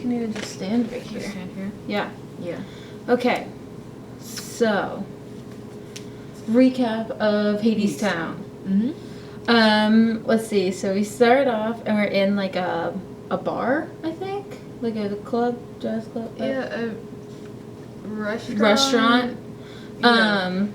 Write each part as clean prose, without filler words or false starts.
can even just stand right here. Just stand here? Yeah. Yeah. Okay. So, recap of Hadestown. Let's see. So we started off and we're in like a bar, I think, like a club, jazz club. Yeah, a restaurant. Restaurant. Yeah.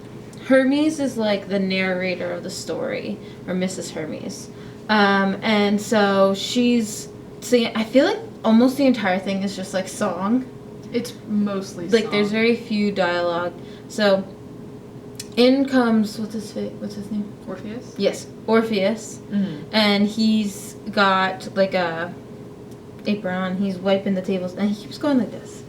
Hermes is like the narrator of the story, or Mrs. Hermes. And so she's singing. I feel like almost the entire thing is just like song. It's mostly Like song. there's very few dialogue. So in comes what's his name? Orpheus? Yes, Orpheus. And he's got like a apron on. He's wiping the tables, and he keeps going like this,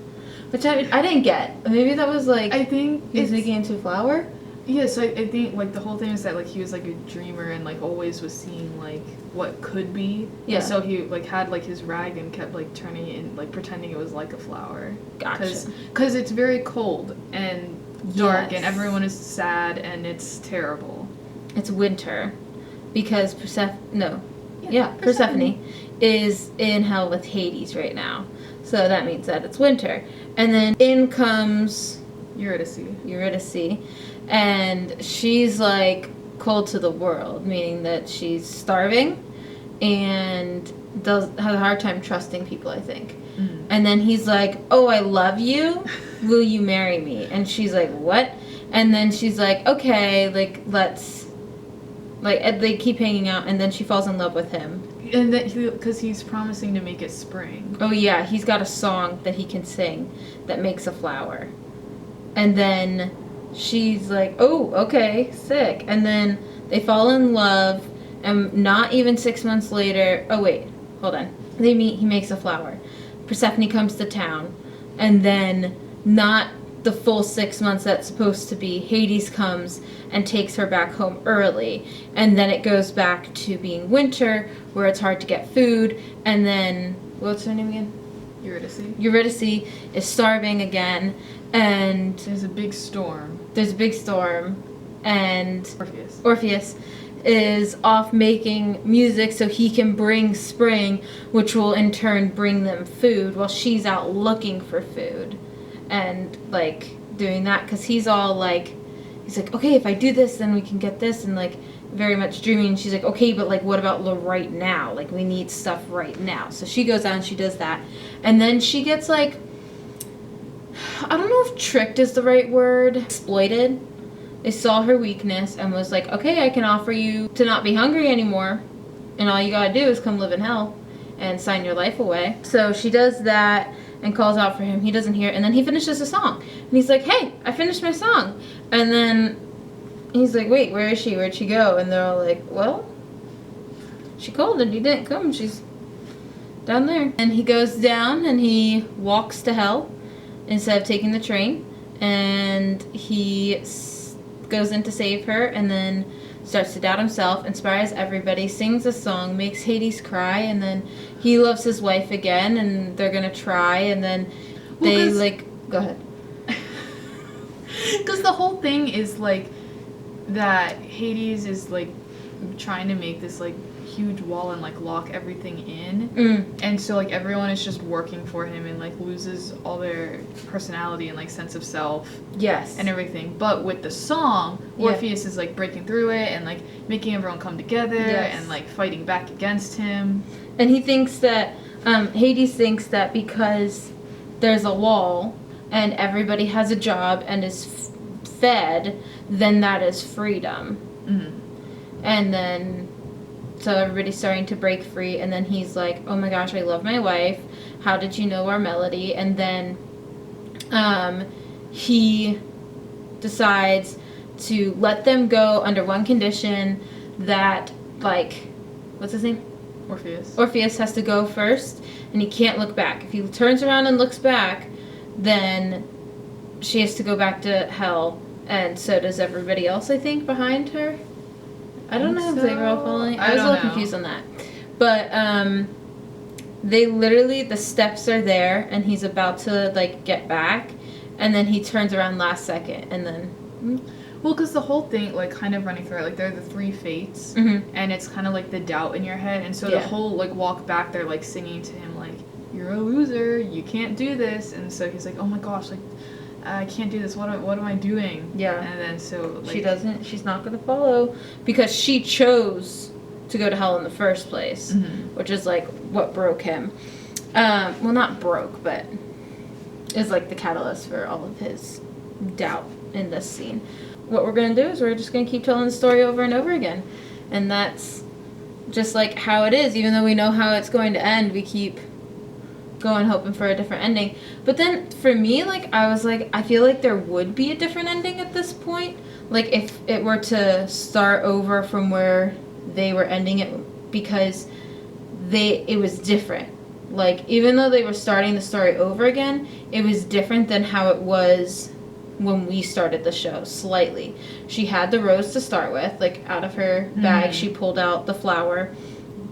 which I didn't get. Maybe that was like I think he's making it into a flower. Yeah, so I think like the whole thing is that like he was like a dreamer and like always was seeing like what could be. Yeah. And so he like had like his rag and kept like turning it and like pretending it was like a flower. Gotcha. Because it's very cold and dark Yes. and everyone is sad and it's terrible. It's winter, because Persephone Persephone is in hell with Hades right now. So that means that it's winter. And then in comes Eurydice, and she's like cold to the world, meaning that she's starving and has a hard time trusting people, I think. And then he's like, "Oh, I love you. Will you marry me?" And she's like, "What?" And then she's like, "Okay, like let's." Like they keep hanging out, and then she falls in love with him. And that because he's promising to make it spring. Oh yeah, he's got a song that he can sing that makes a flower. And then she's like, "Oh, okay, sick." And then they fall in love, and not even 6 months later. Oh wait, hold on. They meet. He makes a flower. Persephone comes to town, and then not the full 6 months that's supposed to be, Hades comes and takes her back home early, and then it goes back to being winter where it's hard to get food. And then what's her name again? Eurydice is starving again, and There's a big storm. And Orpheus is off making music so he can bring spring, which will in turn bring them food, while she's out looking for food and like doing that, because he's like, okay, if I do this then we can get this, and like very much dreaming. And she's like, okay, but like what about right now, like we need stuff right now. So she goes out and she does that, and then she gets like, I don't know if tricked is the right word, exploited. They saw her weakness and was like, okay, I can offer you to not be hungry anymore, and all you gotta do is come live in hell and sign your life away. So she does that and calls out for him. He doesn't hear it, and then he finishes the song. And he's like, hey, I finished my song. And then he's like, wait, where is she? Where'd she go? And they're all like, well, she called and he didn't come. She's down there. And he goes down and he walks to hell instead of taking the train. And he goes in to save her, and then starts to doubt himself, inspires everybody, sings a song, makes Hades cry, and then he loves his wife again, and they're gonna try, and then go ahead. Because the whole thing is like that Hades is like trying to make this like huge wall and like lock everything in, and so like everyone is just working for him and like loses all their personality and like sense of self, yes, and everything. But with the song, Orpheus is like breaking through it and like making everyone come together, and like fighting back against him. And he thinks that Hades thinks that because there's a wall and everybody has a job and is fed, then that is freedom. And then so everybody's starting to break free, and then he's like, oh my gosh, I love my wife. How did you know our melody? And then he decides to let them go under one condition, that like, what's his name? Orpheus has to go first, and he can't look back. If he turns around and looks back, then she has to go back to hell, and so does everybody else, I think, behind her. I don't know if they were all following. I was a little confused on that. But they literally, the steps are there, and he's about to like get back, and then he turns around last second, and then Well, because the whole thing, like, kind of running through it, like, they're the three fates, and it's kind of, like, the doubt in your head, and so the whole, like, walk back, they're, like, singing to him, like, you're a loser, you can't do this, and so he's like, oh my gosh, like, I can't do this, what am I doing? Yeah. And then, so, like... She's not gonna follow, because she chose to go to hell in the first place, which is, like, what broke him. Well, not broke, but is, like, the catalyst for all of his doubt in this scene. What we're going to do is we're just going to keep telling the story over and over again. And that's just, like, how it is. Even though we know how it's going to end, we keep going hoping for a different ending. But then, for me, like, I was like, I feel like there would be a different ending at this point. Like, if it were to start over from where they were ending it, because it was different. Like, even though they were starting the story over again, it was different than how it was when we started the show, slightly. She had the rose to start with, like, out of her bag, she pulled out the flower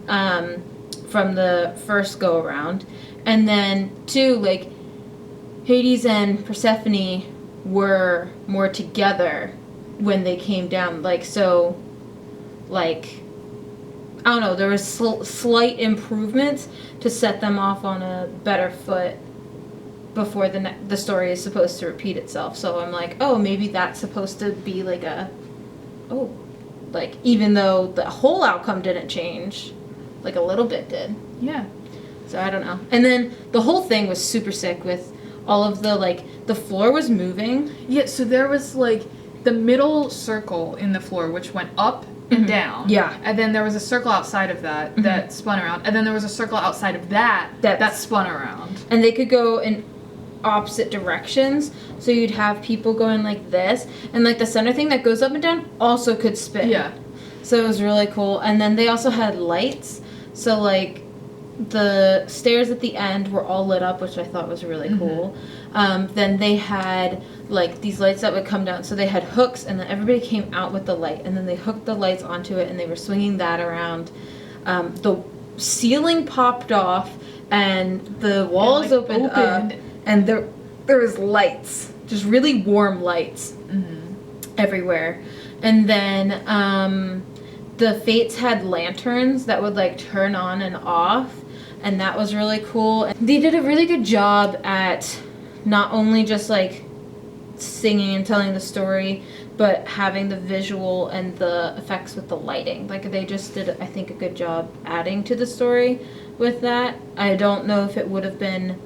from the first go-around. And then, too, like, Hades and Persephone were more together when they came down. Like, so, like, I don't know, there was slight improvements to set them off on a better foot before the story is supposed to repeat itself. So I'm like, oh, maybe that's supposed to be like like, even though the whole outcome didn't change, like, a little bit did. Yeah. So I don't know. And then the whole thing was super sick with all of the, like, the floor was moving. Yeah, so there was, like, the middle circle in the floor, which went up and down. Yeah. And then there was a circle outside of that that spun around. And then there was a circle outside of that spun around. And they could go in opposite directions, so you'd have people going like this, and, like, the center thing that goes up and down also could spin. Yeah. So it was really cool. And then they also had lights, so, like, the stairs at the end were all lit up, which I thought was really cool. Then they had, like, these lights that would come down, so they had hooks, and then everybody came out with the light, and then they hooked the lights onto it, and they were swinging that around. The ceiling popped off, and the walls opened up, and there was lights, just really warm lights everywhere. And then the Fates had lanterns that would, like, turn on and off, and that was really cool. And they did a really good job at not only just, like, singing and telling the story, but having the visual and the effects with the lighting. Like, they just did, I think, a good job adding to the story with that. I don't know if it would have been,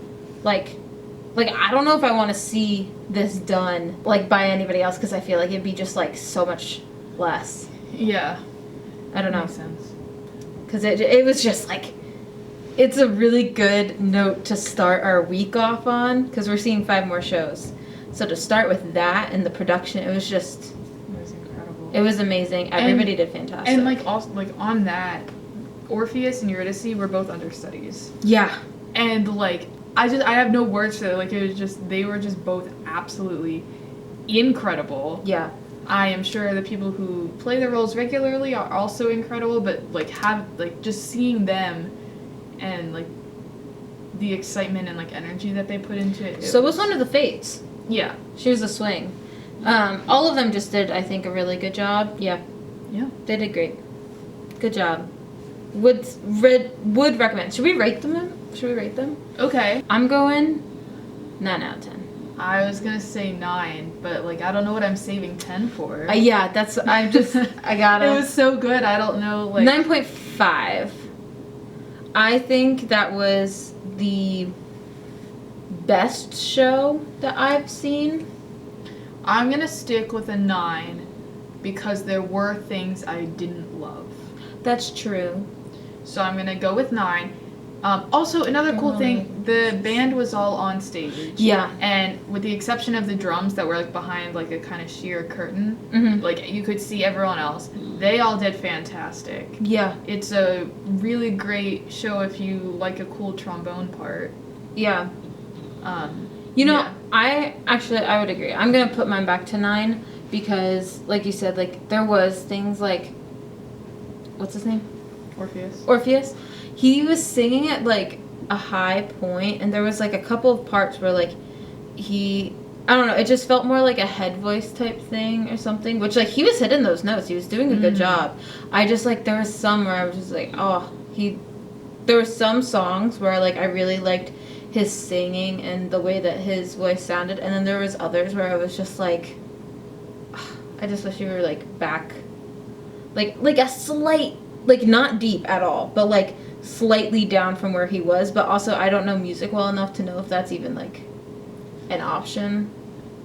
like, I don't know if I want to see this done, like, by anybody else, because I feel like it'd be just, like, so much less. Yeah. I don't know. Makes sense. Because it was just, like, it's a really good note to start our week off on, because we're seeing 5 more shows. So to start with that and the production, it was just... It was incredible. It was amazing. Everybody did fantastic. And, like, also, like, on that, Orpheus and Eurydice were both understudies. Yeah. And, like, I have no words for it. Like, it was just, they were just both absolutely incredible. Yeah. I am sure the people who play the roles regularly are also incredible, but, like, just seeing them and, like, the excitement and, like, energy that they put into it. So was one of the Fates. Yeah. She was a swing. All of them just did, I think, a really good job. Yeah. Yeah. They did great. Good job. Would recommend. Should we rate them? Okay. I'm going 9 out of 10. I was gonna say 9, but, like, I don't know what I'm saving 10 for. Yeah, I gotta. It was so good, I don't know, like... 9.5. I think that was the best show that I've seen. I'm gonna stick with a 9 because there were things I didn't love. That's true. So I'm gonna go with 9. Also, another cool thing, the band was all on stage. Yeah. And with the exception of the drums that were, like, behind, like, a kind of sheer curtain, like, you could see everyone else. They all did fantastic. Yeah. It's a really great show if you like a cool trombone part. Yeah. You know, I would agree. I'm gonna put mine back to 9 because, like you said, like, there was things like, what's his name? Orpheus. He was singing at, like, a high point, and there was, like, a couple of parts where, like, he I don't know, it just felt more like a head voice type thing or something, which, like, he was hitting those notes. He was doing a good job. I just, like, there was some where I was just like, there were some songs where, like, I really liked his singing and the way that his voice sounded, and then there was others where I was just like, I just wish you were, like, back, like a slight, like, not deep at all, but, like, slightly down from where he was. But also, I don't know music well enough to know if that's even, like, an option.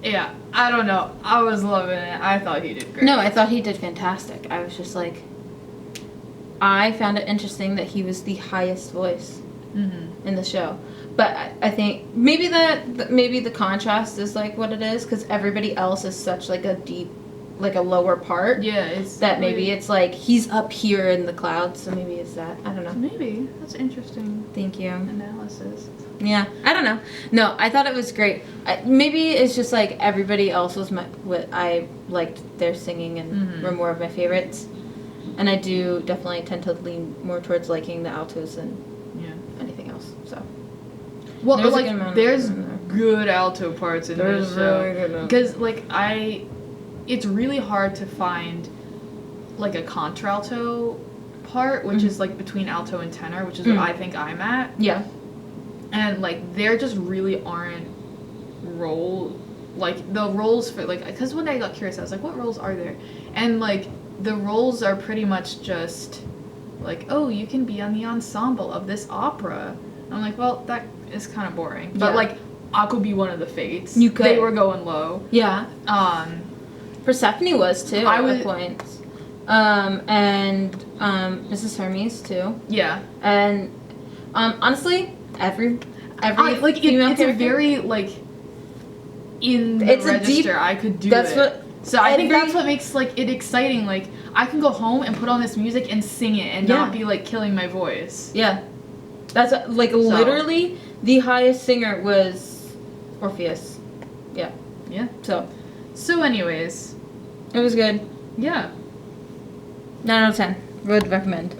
Yeah, I don't know. I was loving it. I thought he did great. No, I thought he did fantastic. I was just like, I found it interesting that he was the highest voice in the show. But I think maybe the contrast is, like, what it is, because everybody else is such, like, a deep, like, a lower part. Yeah, it's that maybe it's like he's up here in the clouds, so maybe it's that. I don't know. Maybe that's interesting. Thank you. Analysis. Yeah, I don't know. No, I thought it was great. Maybe it's just like everybody else was what I liked their singing and were more of my favorites, and I do definitely tend to lean more towards liking the altos than anything else. So. Well, there's like, there's good alto parts in this show. Really good. Because, like, it's really hard to find, like, a contralto part, which is, like, between alto and tenor, which is what I think I'm at. Yeah. And, like, there just really aren't the roles for, like, because when I got curious, I was like, what roles are there? And, like, the roles are pretty much just, like, oh, you can be on the ensemble of this opera. I'm like, well, that is kind of boring. But, like, I could be one of the Fates. You could. They were going low. Yeah. Persephone was too at one point. And Mrs. Hermes too. Yeah. And honestly, every like female it's character, a very, like, in the it's register, a deep, I could do that's it. What so I think that's what makes, like, it exciting. Like, I can go home and put on this music and sing it and not be, like, killing my voice. Yeah. That's like literally the highest singer was Orpheus. Yeah. Yeah. So anyways, it was good. Yeah. 9 out of 10. Would recommend.